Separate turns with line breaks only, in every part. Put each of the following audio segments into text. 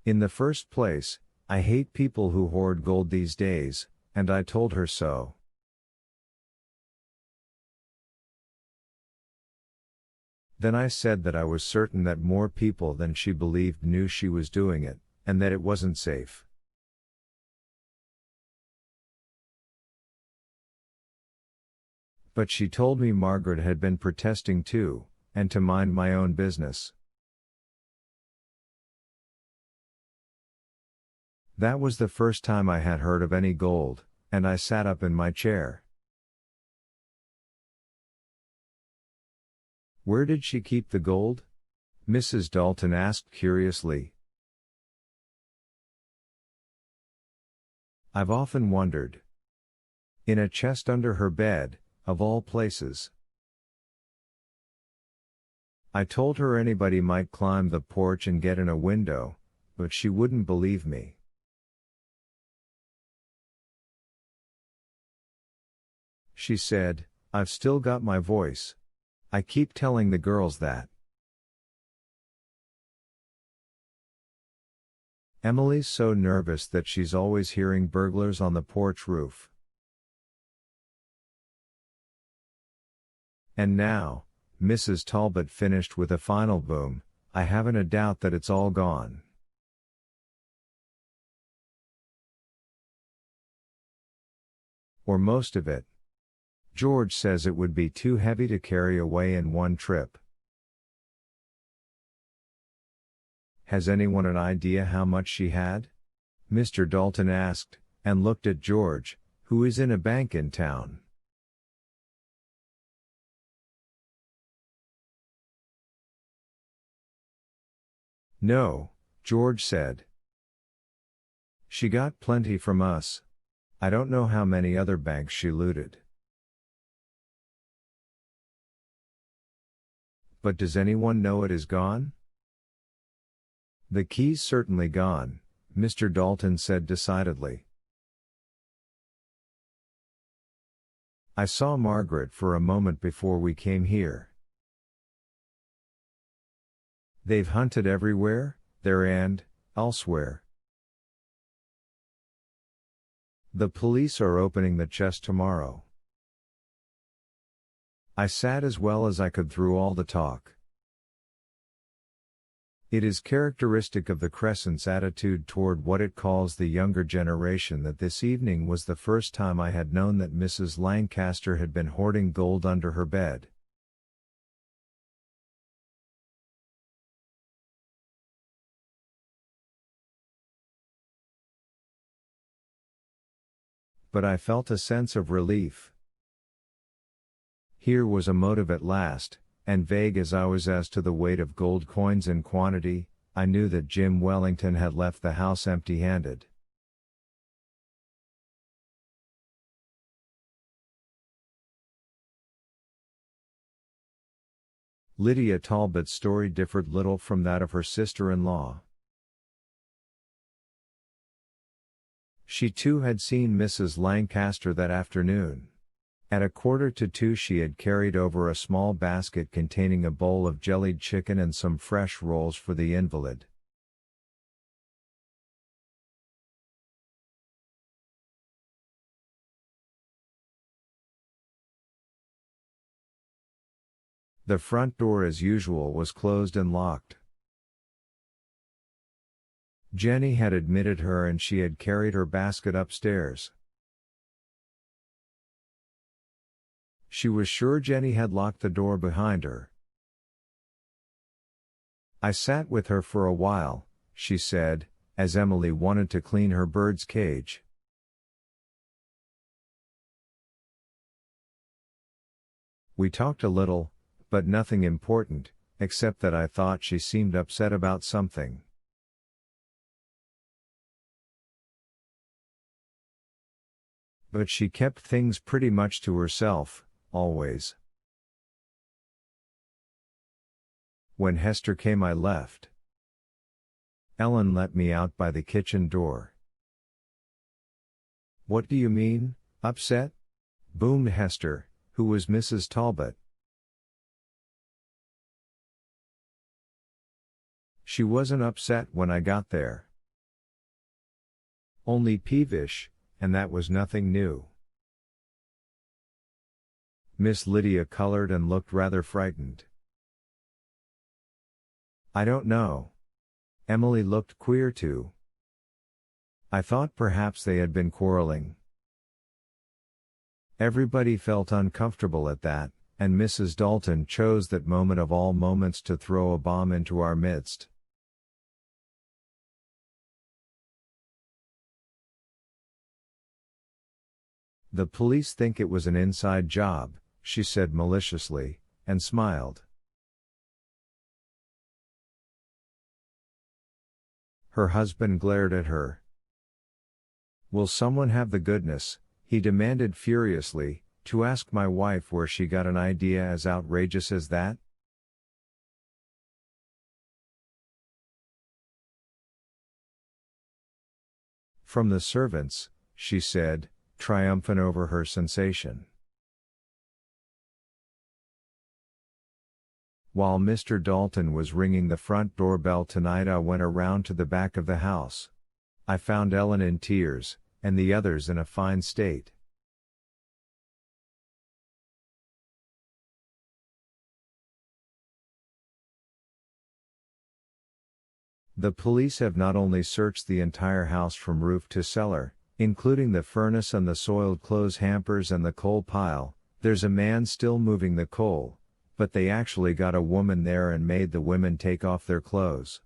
In the first place, I hate people who hoard gold these days, and I told her so. Then I said that I was certain that more people than she believed knew she was doing it, and that it wasn't safe. But she told me Margaret had been protesting too, and to mind my own business. That was the first time I had heard of any gold, and I sat up in my chair. Where did she keep the gold? Mrs. Dalton asked curiously. I've often wondered. In a chest under her bed, of all places. I told her anybody might climb the porch and get in a window, but she wouldn't believe me. She said, I've still got my voice. I keep telling the girls that. Emily's so nervous that she's always hearing burglars on the porch roof. And now, Mrs. Talbot finished with a final boom, I haven't a doubt that it's all gone. Or most of it. George says it would be too heavy to carry away in one trip. Has anyone an idea how much she had? Mr. Dalton asked, and looked at George, who is in a bank in town. No, George said. She got plenty from us. I don't know how many other banks she looted. But does anyone know it is gone? The key's certainly gone, Mr. Dalton said decidedly. I saw Margaret for a moment before we came here. They've hunted everywhere, there and elsewhere. The police are opening the chest tomorrow. I sat as well as I could through all the talk. It is characteristic of the Crescent's attitude toward what it calls the younger generation that this evening was the first time I had known that Mrs. Lancaster had been hoarding gold under her bed. But I felt a sense of relief. Here was a motive at last, and vague as I was as to the weight of gold coins and quantity, I knew that Jim Wellington had left the house empty-handed. Lydia Talbot's story differed little from that of her sister-in-law. She too had seen Mrs. Lancaster that afternoon. At 1:45 she had carried over a small basket containing a bowl of jellied chicken and some fresh rolls for the invalid. The front door as usual was closed and locked. Jenny had admitted her and she had carried her basket upstairs. She was sure Jenny had locked the door behind her. I sat with her for a while, she said, as Emily wanted to clean her bird's cage. We talked a little, but nothing important, except that I thought she seemed upset about something. But she kept things pretty much to herself, always. When Hester came I left. Ellen let me out by the kitchen door. What do you mean, upset? Boomed Hester, who was Mrs. Talbot. She wasn't upset when I got there. Only peevish, and that was nothing new. Miss Lydia colored and looked rather frightened. I don't know. Emily looked queer too. I thought perhaps they had been quarreling. Everybody felt uncomfortable at that, and Mrs. Dalton chose that moment of all moments to throw a bomb into our midst. The police think it was an inside job, she said maliciously, and smiled. Her husband glared at her. Will someone have the goodness, he demanded furiously, to ask my wife where she got an idea as outrageous as that? From the servants, she said, triumphant over her sensation. While Mr. Dalton was ringing the front doorbell tonight, I went around to the back of the house. I found Ellen in tears, and the others in a fine state. The police have not only searched the entire house from roof to cellar, including the furnace and the soiled clothes hampers and the coal pile, there's a man still moving the coal, but they actually got a woman there and made the women take off their clothes.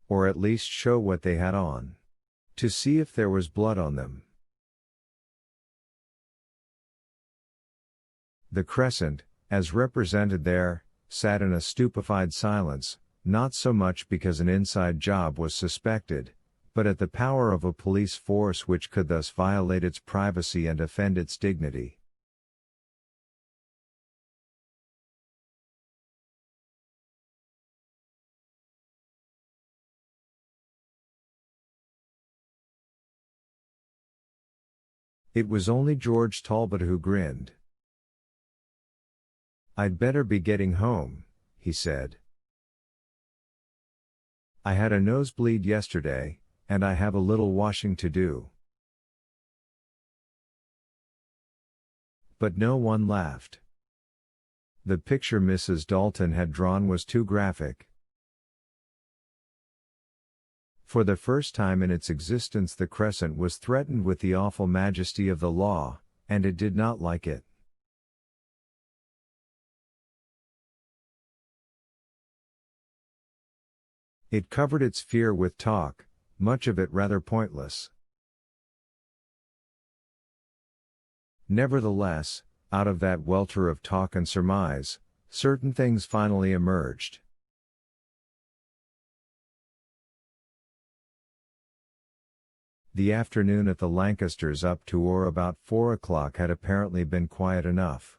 Or at least show what they had on. To see if there was blood on them. The Crescent, as represented there, sat in a stupefied silence, not so much because an inside job was suspected, but at the power of a police force which could thus violate its privacy and offend its dignity. It was only George Talbot who grinned. I'd better be getting home, he said. I had a nosebleed yesterday, and I have a little washing to do. But no one laughed. The picture Mrs. Dalton had drawn was too graphic. For the first time in its existence, the Crescent was threatened with the awful majesty of the law, and it did not like it. It covered its fear with talk, much of it rather pointless. Nevertheless, out of that welter of talk and surmise, certain things finally emerged. The afternoon at the Lancasters up to or about 4 o'clock had apparently been quiet enough.